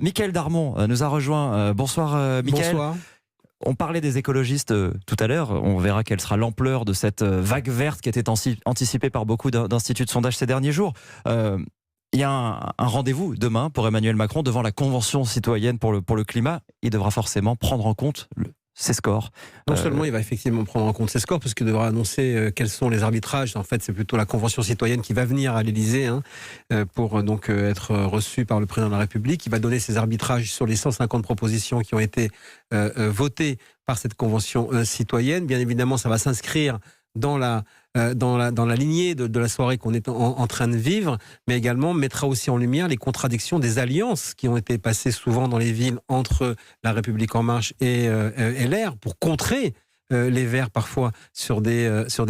Mickaël Darmon nous a rejoint. Bonsoir Mickaël. Bonsoir. On parlait des écologistes tout à l'heure. On verra quelle sera l'ampleur de cette vague verte qui était anticipée par beaucoup d'instituts de sondage ces derniers jours. Il y a un rendez-vous demain pour Emmanuel Macron devant la Convention citoyenne pour le climat. Il devra forcément prendre en compte ses scores. Non seulement il va effectivement prendre en compte ses scores, puisqu'il devra annoncer quels sont les arbitrages. En fait, c'est plutôt la Convention citoyenne qui va venir à l'Élysée pour donc être reçue par le président de la République. Il va donner ses arbitrages sur les 150 propositions qui ont été votées par cette Convention citoyenne. Bien évidemment, ça va s'inscrire dans la lignée de la soirée qu'on est en train de vivre, mais également mettra aussi en lumière les contradictions des alliances qui ont été passées souvent dans les villes entre La République En Marche et LR pour contrer les Verts parfois sur des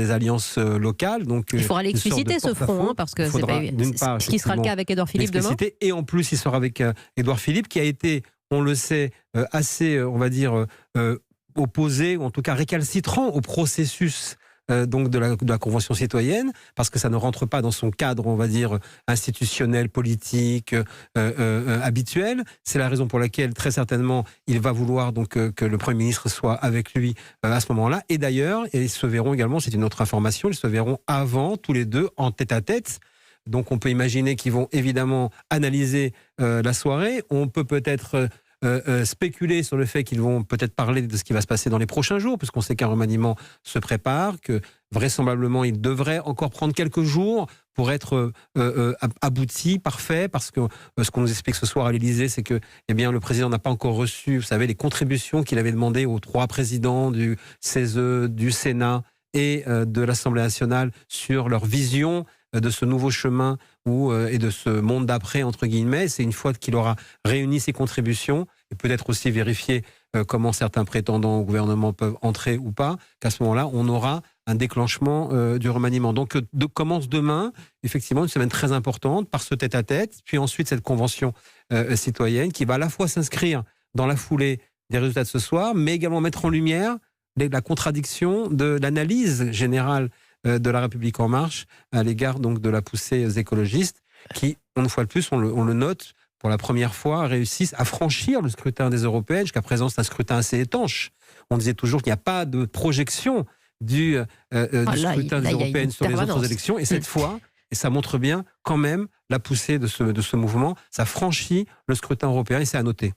alliances locales. Donc, il faudra l'expliciter ce front, parce que c'est pas ce qui sera le cas avec Édouard Philippe demain. Et en plus, il sera avec Édouard Philippe, qui a été, on le sait, assez, on va dire, opposé, ou en tout cas récalcitrant au processus donc de la Convention citoyenne, parce que ça ne rentre pas dans son cadre, on va dire, institutionnel, politique, habituel. C'est la raison pour laquelle, très certainement, il va vouloir donc que le Premier ministre soit avec lui à ce moment-là. Et d'ailleurs, ils se verront également, c'est une autre information, ils se verront avant, tous les deux, en tête-à-tête. Donc on peut imaginer qu'ils vont évidemment analyser la soirée. On peut peut-être spéculer sur le fait qu'ils vont peut-être parler de ce qui va se passer dans les prochains jours, puisqu'on sait qu'un remaniement se prépare, que vraisemblablement il devrait encore prendre quelques jours pour être abouti, parfait, parce que ce qu'on nous explique ce soir à l'Élysée, c'est que le président n'a pas encore reçu, vous savez, les contributions qu'il avait demandées aux 3 présidents du CESE, du Sénat et de l'Assemblée nationale sur leur vision de ce nouveau chemin et de ce monde d'après, entre guillemets. C'est une fois qu'il aura réuni ses contributions, et peut-être aussi vérifier comment certains prétendants au gouvernement peuvent entrer ou pas, qu'à ce moment-là, on aura un déclenchement du remaniement. Donc, commence demain, effectivement, une semaine très importante par ce tête-à-tête, puis ensuite cette convention citoyenne qui va à la fois s'inscrire dans la foulée des résultats de ce soir, mais également mettre en lumière la contradiction de l'analyse générale de La République En Marche à l'égard donc de la poussée écologiste qui, une fois de plus, on le note, pour la première fois, réussissent à franchir le scrutin des européennes. Jusqu'à présent, c'est un scrutin assez étanche. On disait toujours qu'il n'y a pas de projection du scrutin des européennes sur les autres élections. Et cette fois, et ça montre bien quand même la poussée de ce mouvement, ça franchit le scrutin européen et c'est à noter.